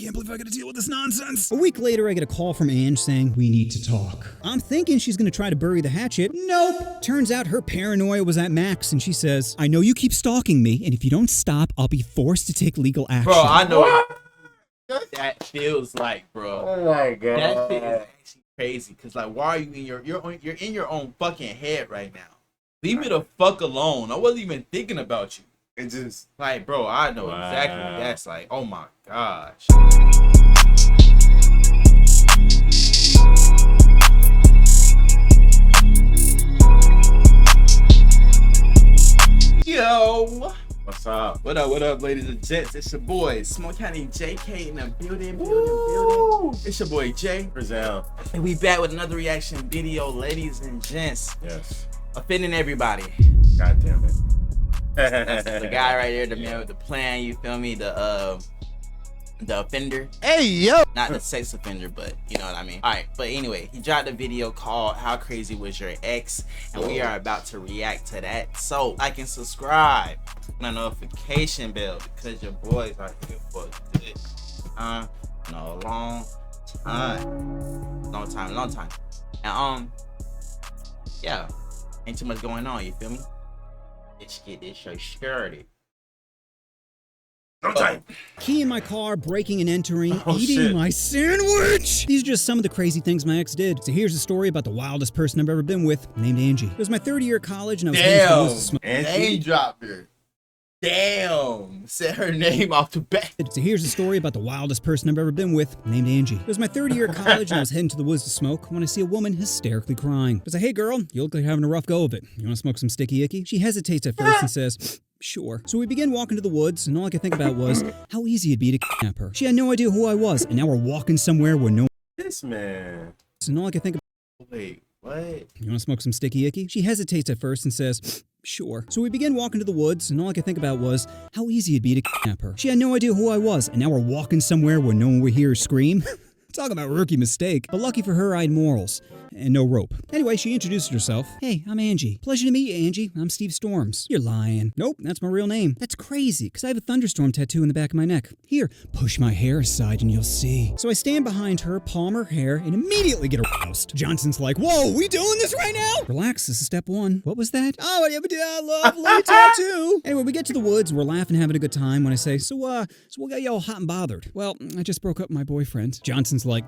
can't believe I gotta deal with this nonsense. A week later, I get a call from Ange saying, we need to talk. I'm thinking she's gonna try to bury the hatchet. Nope. Turns out her paranoia was at max, and she says, I know you keep stalking me, and if you don't stop, I'll be forced to take legal action. Bro, I know what that feels like, bro. Oh my god. That shit is actually crazy. Cause like, why are you in you're in your own fucking head right now? Leave me the fuck alone. I wasn't even thinking about you. It just like, bro, I know exactly what that's like. Oh my gosh. Yo, what's up? What up, ladies and gents? It's your boy, SmokeCounty JK in the building. It's your boy Jay. Brazil. And we back with another reaction video, ladies and gents. Yes. Offending everybody. God damn it. That's the guy right there, the man with the plan, you feel me? The offender. Hey, yo! Not the sex offender, but you know what I mean. Alright, but anyway, he dropped a video called How Crazy Was Your Ex? And we are about to react to that. So, like and subscribe. And a notification bell because your boys are here for good. No, long time. And yeah. Ain't too much going on, you feel me? Let's get this show started. No time. Key in my car, breaking and entering, eating my sandwich. These are just some of the crazy things my ex did. So here's a story about the wildest person I've ever been with, named Angie. It was my third year of college, and I was name drop her. Damn, said her name off the bat. So here's a story about the wildest person I've ever been with, named Angie. It was my third year of college, and I was heading to the woods to smoke when I see a woman hysterically crying. I was like, hey girl, you look like you're having a rough go of it. You want to smoke some sticky icky? She hesitates at first and says, sure. So we begin walking to the woods, and all I could think about was how easy it'd be to kidnap her. She had no idea who I was, and now we're walking somewhere where no. This man. And all I could think about. Wait, what? You want to smoke some sticky icky? She hesitates at first and says, sure. So we begin walking to the woods, and all I could think about was how easy it'd be to kidnap her. She had no idea who I was, and now we're walking somewhere where no one would hear her scream. Talk about rookie mistake. But lucky for her, I had morals. And no rope. Anyway, she introduced herself. Hey, I'm Angie. Pleasure to meet you, Angie. I'm Steve Storms. You're lying. Nope, that's my real name. That's crazy, because I have a thunderstorm tattoo in the back of my neck. Here, push my hair aside and you'll see. So I stand behind her, palm her hair, and immediately get aroused. Johnson's like, whoa, we doing this right now? Relax, this is step one. What was that? Oh, I have a lovely tattoo. Anyway, we get to the woods, we're laughing, having a good time, when I say, so what got you all hot and bothered? Well, I just broke up with my boyfriend. Johnson's like,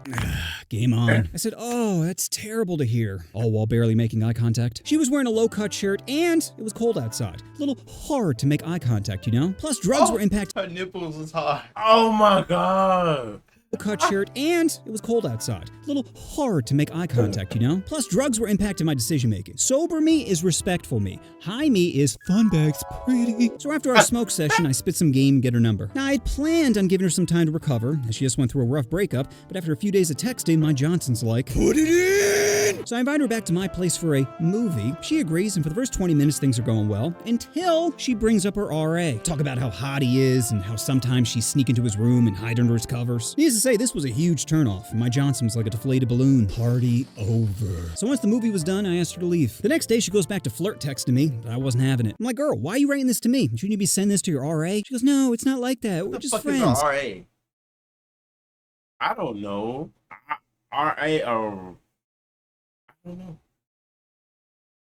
game on. I said, oh, that's terrible to hear, all while barely making eye contact. She was wearing a low-cut shirt, and it was cold outside. A little hard to make eye contact, you know? Plus, drugs were impacted. Her nipples was hard. Oh my god. Cut shirt, and it was cold outside. A little hard to make eye contact, you know? Plus, drugs were impacting my decision-making. Sober me is respectful me. High me is fun bags pretty. So after our smoke session, I spit some game and get her number. Now, I'd planned on giving her some time to recover, as she just went through a rough breakup, but after a few days of texting, my Johnson's like, put it in! So I invite her back to my place for a movie. She agrees, and for the first 20 minutes, things are going well, until she brings up her RA. Talk about how hot he is, and how sometimes she sneak into his room and hide under his covers. Needless to say, this was a huge turnoff, and my Johnson was like a deflated balloon. Party over. So once the movie was done, I asked her to leave. The next day, she goes back to flirt texting me, but I wasn't having it. I'm like, girl, why are you writing this to me? Shouldn't you be sending this to your RA? She goes, no, it's not like that. We're just friends. What the fuck is a RA? I don't know. RA, I don't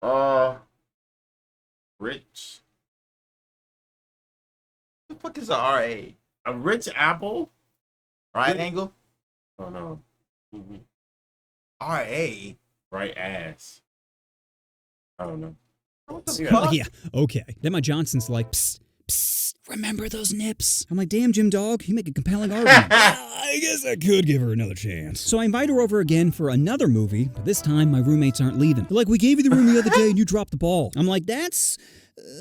know. Rich. What the fuck is a RA? A rich apple? Right angle? Oh no. RA? Right ass. I don't know. What the fuck? Yeah, okay. Then my Johnson's like, psst, psst, remember those nips? I'm like, damn, Jim Dog, you make a compelling argument. I guess I could give her another chance. So I invite her over again for another movie, but this time my roommates aren't leaving. They're like, we gave you the room the other day and you dropped the ball. I'm like, that's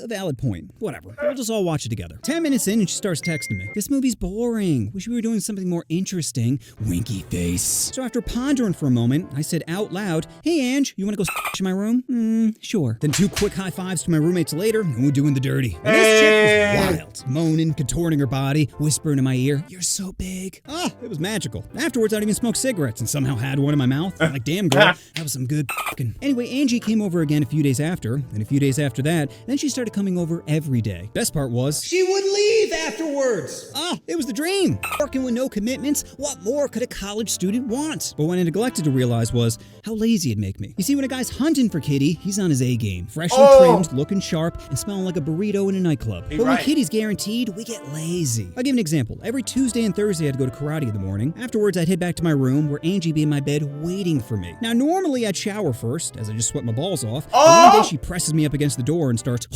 a valid point. Whatever. We'll just all watch it together. 10 minutes in and she starts texting me. This movie's boring. Wish we were doing something more interesting. Winky face. So after pondering for a moment, I said out loud, hey Ange, you want to go in my room? Sure. Then 2 quick high fives to my roommates later, and we're doing the dirty. And this chick was wild. Moaning, contorting her body, whispering in my ear, "You're so big." It was magical. Afterwards, I'd even smoked cigarettes and somehow had one in my mouth. I'm like, damn girl, that was some good f***ing. Anyway, Angie came over again a few days after, and a few days after that, then she started coming over every day. Best part was, she would leave afterwards. It was the dream. Working with no commitments, what more could a college student want? But what I neglected to realize was how lazy it'd make me. You see, when a guy's hunting for Kitty, he's on his A game. Freshly trimmed, looking sharp, and smelling like a burrito in a nightclub. But when Kitty's guaranteed, we get lazy. I'll give an example. Every Tuesday and Thursday I'd go to karate in the morning. Afterwards, I'd head back to my room where Angie'd be in my bed waiting for me. Now, normally I'd shower first, as I just sweat my balls off. But one day she presses me up against the door and starts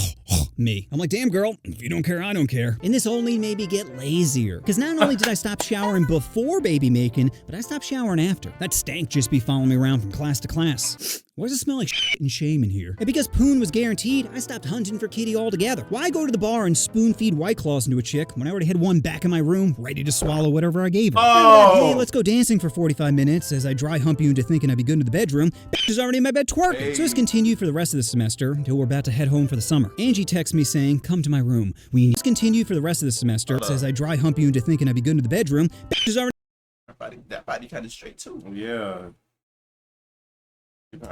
me. I'm like, damn girl, if you don't care, I don't care. And this only made me get lazier. Because not only did I stop showering before baby making, but I stopped showering after. That stank just be following me around from class to class. Why does it smell like shit and shame in here? And because Poon was guaranteed, I stopped hunting for Kitty altogether. Why go to the bar and spoon feed White Claws into a chick when I already had one back in my room, ready to swallow whatever I gave her? Hey, let's go dancing for 45 minutes as I dry hump you into thinking I'd be good into the bedroom. Bitch is already in my bed twerking. Hey. So this continued for the rest of the semester until we're about to head home for the summer. Angie texts me saying, come to my room. We just continued for the rest of the semester as I dry hump you into thinking I'd be good into the bedroom. Bitch is already that body kind of straight too. Yeah.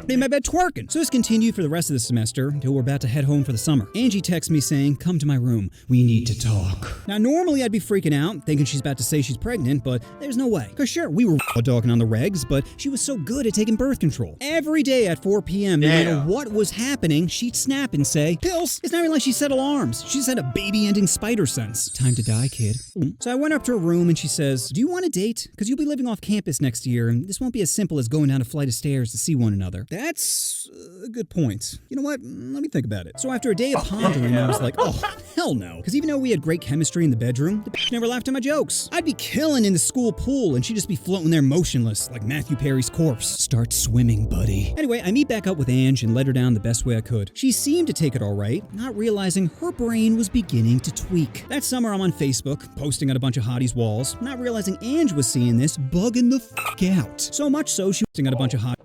in my bed twerking. So this continued for the rest of the semester until we're about to head home for the summer. Angie texts me saying, come to my room. We need to talk. Now, normally I'd be freaking out, thinking she's about to say she's pregnant, but there's no way. Cause sure, we were talking on the regs, but she was so good at taking birth control. Every day at 4 p.m., no matter what was happening, she'd snap and say, pills. It's not even like she set alarms. She just had a baby-ending spider sense. Time to die, kid. So I went up to her room and she says, do you want a date? Cause you'll be living off campus next year, and this won't be as simple as going down a flight of stairs to see one another. That's a good point. You know what? Let me think about it. So after a day of pondering, I was like, oh, hell no. Because even though we had great chemistry in the bedroom, the bitch never laughed at my jokes. I'd be killing in the school pool, and she'd just be floating there motionless, like Matthew Perry's corpse. Start swimming, buddy. Anyway, I meet back up with Ange and let her down the best way I could. She seemed to take it all right, not realizing her brain was beginning to tweak. That summer, I'm on Facebook, posting on a bunch of hotties' walls, not realizing Ange was seeing this, bugging the fuck out. So much so, she was posting on a bunch of hotties'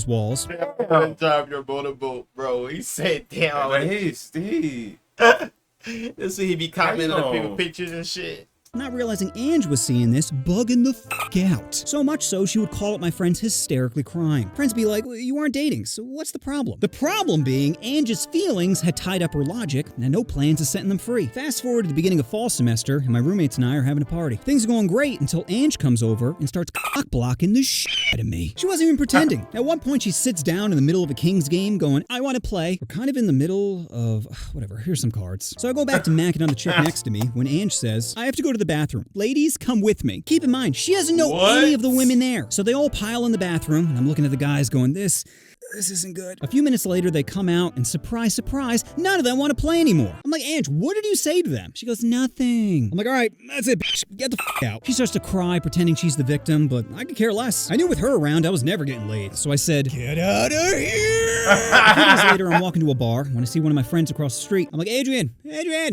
walls. Drive your motorboat, bro. He said, damn. Hey, Steve. This is he be commenting on people's pictures and shit. Not realizing Ange was seeing this, bugging the fuck out. So much so, she would call up my friends hysterically crying. Friends be like, well, you aren't dating, so what's the problem? The problem being, Ange's feelings had tied up her logic, and no plans of setting them free. Fast forward to the beginning of fall semester, and my roommates and I are having a party. Things are going great until Ange comes over and starts cock-blocking the shit out of me. She wasn't even pretending. At one point, she sits down in the middle of a Kings game going, I want to play. We're kind of in the middle of, whatever, here's some cards. So I go back to macking on the chick next to me when Ange says, I have to go to the bathroom. Ladies, come with me. Keep in mind, she doesn't know any of the women there. So they all pile in the bathroom, and I'm looking at the guys going, this isn't good. A few minutes later, they come out, and surprise, surprise, none of them want to play anymore. I'm like, Ange, what did you say to them? She goes, nothing. I'm like, all right, that's it, bitch. Get the f*** out. She starts to cry, pretending she's the victim, but I could care less. I knew with her around, I was never getting laid. So I said, get out of here. A few days later, I'm walking to a bar when I see one of my friends across the street. I'm like, Adrian.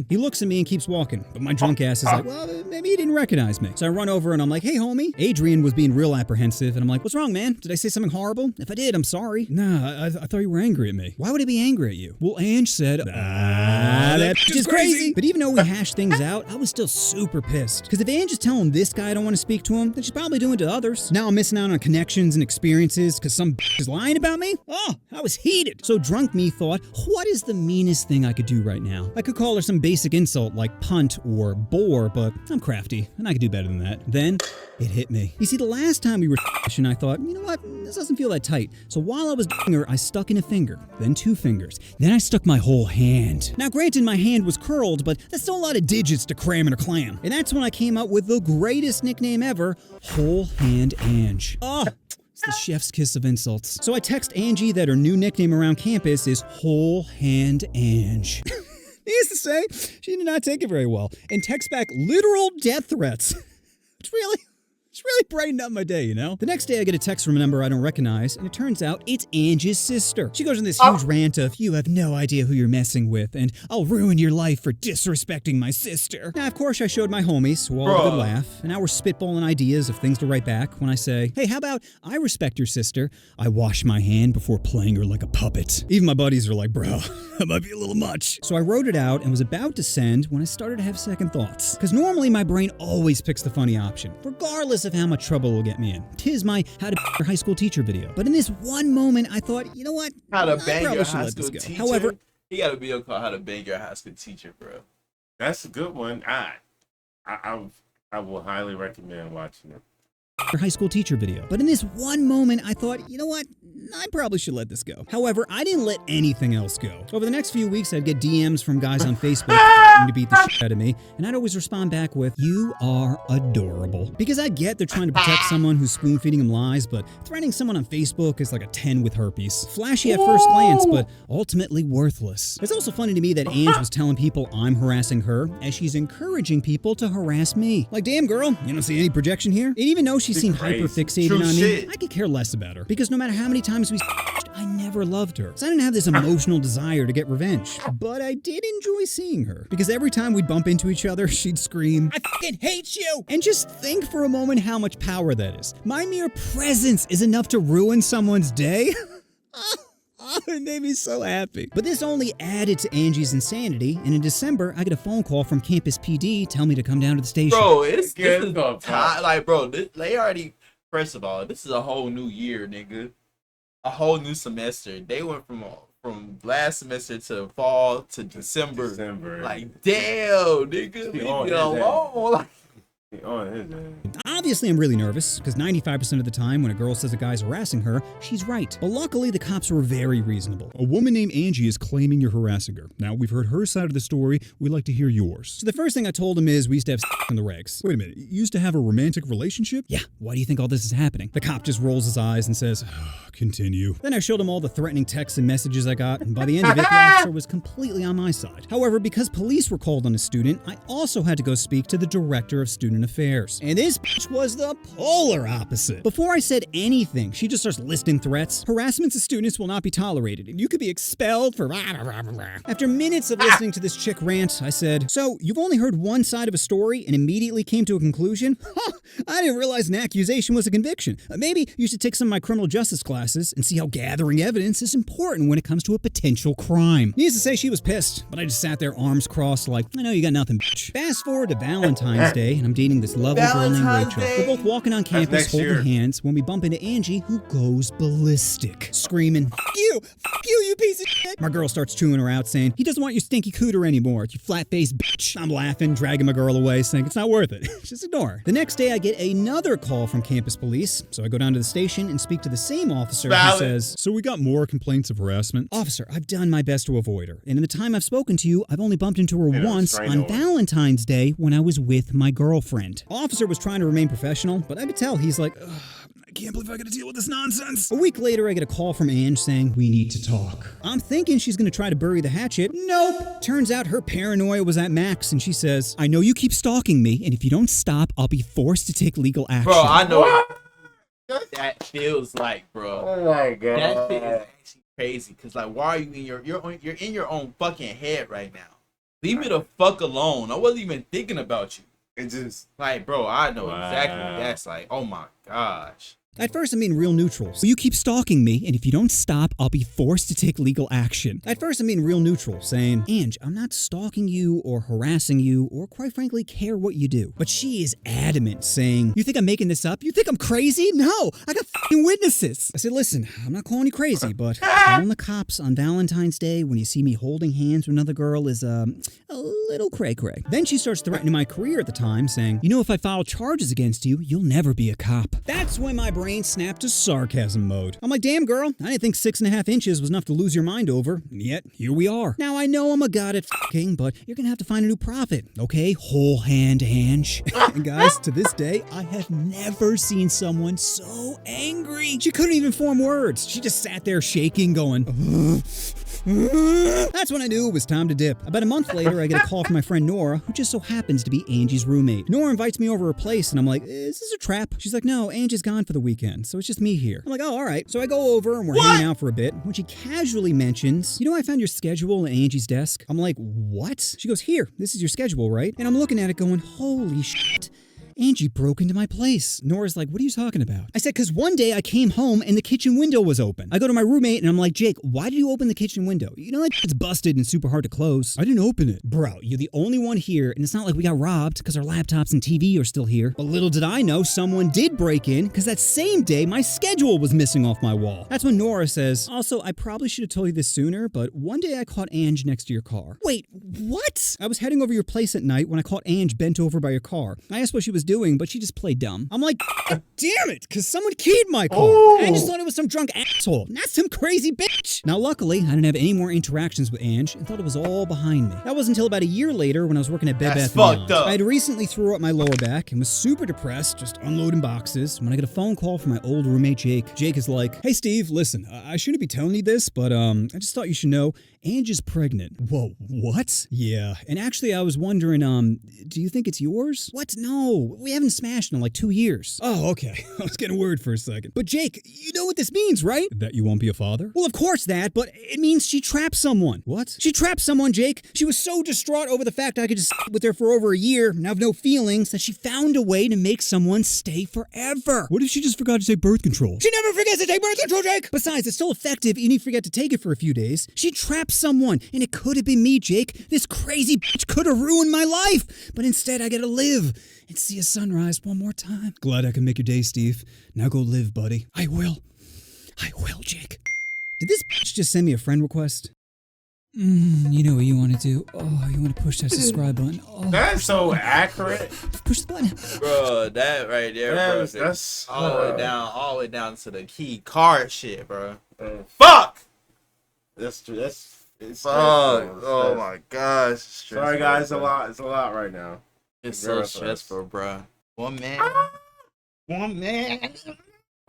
He looks at me and keeps walking, but my drunk ass is like, well, maybe he didn't recognize me. So I run over and I'm like, hey, homie. Adrian was being real apprehensive, and I'm like, what's wrong, man? Did I say something horrible? If I did, I'm sorry. Nah, I thought you were angry at me. Why would I be angry at you? Well, Ange said, that bitch is crazy. But even though we hashed things out, I was still super pissed. Because if Ange is telling this guy I don't want to speak to him, then she's probably doing it to others. Now I'm missing out on connections and experiences because some bitch is lying about me? Oh, I was heated. So drunk me thought, what is the meanest thing I could do right now? I could call her some basic insult like punt or bore, but I'm crafty and I could do better than that. Then it hit me. You see, the last time we were and I thought, you know what, this doesn't feel that tight. So while I was doing her, I stuck in a finger, then 2 fingers. Then I stuck my whole hand. Now granted, my hand was curled, but that's still a lot of digits to cram in a clam. And that's when I came up with the greatest nickname ever, Whole Hand Ange. Oh, it's the chef's kiss of insults. So I text Angie that her new nickname around campus is Whole Hand Ange. Needless to say, she did not take it very well and text back literal death threats. It's really really brightened up my day, you know? The next day, I get a text from a number I don't recognize, and it turns out it's Angie's sister. She goes on this huge rant of, you have no idea who you're messing with, and I'll ruin your life for disrespecting my sister. Now, of course, I showed my homies, who all had a good laugh, and now we're spitballing ideas of things to write back when I say, hey, how about I respect your sister? I wash my hand before playing her like a puppet. Even my buddies are like, bro, that might be a little much. So I wrote it out and was about to send when I started to have second thoughts. Because normally my brain always picks the funny option, regardless of how much trouble it will get me in. 'Tis my how to your high school teacher video. But in this one moment, I thought, you know what? How to bang your high school teacher? However, he got a video called How to Bang Your High School Teacher, bro. That's a good one. I will highly recommend watching it. Your high school teacher video. But in this one moment, I thought, you know what? I probably should let this go. However, I didn't let anything else go. Over the next few weeks, I'd get DMs from guys on Facebook threatening to beat the shit out of me, and I'd always respond back with, you are adorable. Because I get they're trying to protect someone who's spoon-feeding them lies, but threatening someone on Facebook is like a 10 with herpes. Flashy at first glance, but ultimately worthless. It's also funny to me that Ange was telling people I'm harassing her, as she's encouraging people to harass me. Like, damn girl, you don't see any projection here? And even though she seemed hyper-fixated on me, I could care less about her. Because no matter how many times we I never loved her. So I didn't have this emotional desire to get revenge. But I did enjoy seeing her. Because every time we'd bump into each other, she'd scream, I fucking hate you! And just think for a moment how much power that is. My mere presence is enough to ruin someone's day? It made me so happy. But this only added to Angie's insanity, and in December, I get a phone call from Campus PD telling me to come down to the station. Bro, this is like, bro, they already, first of all, this is a whole new year, nigga. A whole new semester. They went from last semester to fall to December. Like, damn, nigga, leave me alone. Like, obviously, I'm really nervous, because 95% of the time when a girl says a guy's harassing her, she's right. But luckily, the cops were very reasonable. A woman named Angie is claiming you're harassing her. Now, we've heard her side of the story. We'd like to hear yours. So the first thing I told him is we used to have sex in the regs. Wait a minute. You used to have a romantic relationship? Yeah, why do you think all this is happening? The cop just rolls his eyes and says, continue. Then I showed him all the threatening texts and messages I got, and by the end of it, the officer was completely on my side. However, because police were called on a student, I also had to go speak to the director of student affairs. And this bitch was the polar opposite. Before I said anything, she just starts listing threats. Harassment to students will not be tolerated, and you could be expelled for After minutes of listening to this chick rant, I said, so you've only heard one side of a story and immediately came to a conclusion? I didn't realize an accusation was a conviction. Maybe you should take some of my criminal justice classes and see how gathering evidence is important when it comes to a potential crime. Needless to say, she was pissed, but I just sat there arms crossed like, I know you got nothing, bitch. Fast forward to Valentine's Day, and I'm dating this lovely girl named Rachel. We're both walking on campus holding hands when we bump into Angie, who goes ballistic, screaming, you, you piece of shit. My girl starts chewing her out, saying, he doesn't want your stinky cooter anymore, you flat-faced bitch. I'm laughing, dragging my girl away, saying, it's not worth it. Just ignore her. The next day, I get another call from campus police, so I go down to the station and speak to the same officer who says, so we got more complaints of harassment? Officer, I've done my best to avoid her, and in the time I've spoken to you, I've only bumped into her once on Valentine's Day when I was with my girlfriend. Officer was trying to remain professional, but I could tell he's like, I can't believe I gotta deal with this nonsense. A week later, I get a call from Ange saying, we need to talk. I'm thinking she's gonna try to bury the hatchet. Nope. Turns out her paranoia was at max, and she says, I know you keep stalking me, and if you don't stop, I'll be forced to take legal action. Bro, I know what that feels like, bro. Oh my god. That shit is actually crazy, because like, why are you in you're in your own fucking head right now. Leave me the fuck alone. I wasn't even thinking about you. It just like, bro, I know exactly what that's like. Oh my gosh. At first, I'm being real neutral. So you keep stalking me, and if you don't stop, I'll be forced to take legal action. At first, I'm being real neutral, saying, Ange, I'm not stalking you or harassing you or quite frankly care what you do. But she is adamant, saying, you think I'm making this up? You think I'm crazy? No, I got f***ing witnesses. I said, listen, I'm not calling you crazy, but calling the cops on Valentine's Day when you see me holding hands with another girl is a little cray-cray. Then she starts threatening my career at the time, saying, you know, if I file charges against you, you'll never be a cop. That's when my brain snapped to sarcasm mode. I'm like, damn girl, I didn't think 6.5 inches was enough to lose your mind over, and yet here we are. Now I know I'm a god at f***ing, but you're gonna have to find a new prophet, okay? Whole hand Ange. And guys, to this day, I have never seen someone so angry. She couldn't even form words. She just sat there shaking, going, That's when I knew it was time to dip. About a month later, I get a call from my friend Nora, who just so happens to be Angie's roommate. Nora invites me over her place, and I'm like, is this a trap? She's like, no, Angie's gone for the weekend, so it's just me here. I'm like, oh, all right. So I go over, and we're hanging out for a bit, when she casually mentions, you know, I found your schedule at Angie's desk. I'm like, what? She goes, here, this is your schedule, right? And I'm looking at it going, holy shit. Angie broke into my place. Nora's like, what are you talking about? I said, because one day I came home and the kitchen window was open. I go to my roommate and I'm like, Jake, why did you open the kitchen window? You know that it's busted and super hard to close. I didn't open it. Bro, you're the only one here, and it's not like we got robbed because our laptops and TV are still here. But little did I know someone did break in because that same day my schedule was missing off my wall. That's when Nora says, also, I probably should have told you this sooner, but one day I caught Ange next to your car. Wait, what? I was heading over your place at night when I caught Ange bent over by your car. I asked what she was doing, but she just played dumb. I'm like, God damn it, because someone keyed my car. I just thought it was some drunk asshole, not some crazy bitch. Now, luckily, I didn't have any more interactions with Ange and thought it was all behind me. That wasn't until about a year later when I was working at Bed Bath & Beyond. I had recently threw up my lower back and was super depressed, just unloading boxes, when I get a phone call from my old roommate, Jake. Jake is like, hey, Steve, listen, I shouldn't be telling you this, but I just thought you should know, Ange is pregnant. Whoa, what? Yeah, and actually I was wondering, do you think it's yours? What? No, we haven't smashed in like 2 years. Oh, okay. I was getting worried for a second. But Jake, you know what this means, right? That you won't be a father? Well, of course that, but it means she trapped someone. What? She trapped someone, Jake. She was so distraught over the fact I could just sit with her for over a year and have no feelings that she found a way to make someone stay forever. What if she just forgot to take birth control? She never forgets to take birth control, Jake! Besides, it's still effective even if you forget to take it for a few days. She trapped someone, and it could have been me, Jake. This crazy bitch could have ruined my life, but instead I get to live and see a sunrise one more time. Glad I can make your day, Steve. Now go live, buddy. I will, Jake. Did this bitch just send me a friend request? You know what you want to do. Oh, you want to push that subscribe button. Oh, That's so accurate. push the button. Bro, that right there, bro. That's all the way down to the key card shit, bro. Fuck! That's it's Fuck! Oh my gosh. Sorry guys, it's a lot right now. It's so stressful, bro. One man. I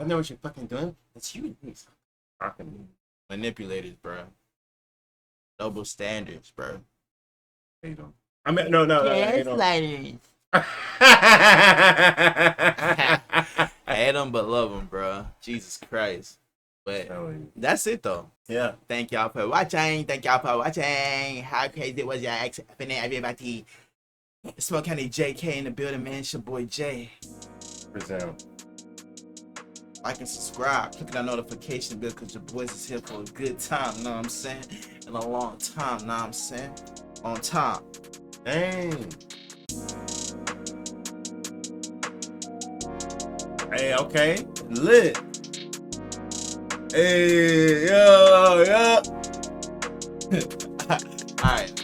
know what you're fucking doing. It's you. Fucking Manipulators, bro. Double standards, bro. hate them. I mean, no. Hate them but love them, bro. Jesus Christ. But that's it though. Yeah. Thank y'all for watching. How crazy was your ex? Everybody. SmokeCounty JK in the building, man. It's your boy Jay. Present. Like and subscribe. Click that notification bell because your boys is here for a good time, know what I'm saying? In a long time, know what I'm saying? On time. Dang. Hey, okay. Lit. Hey, yo. Alright.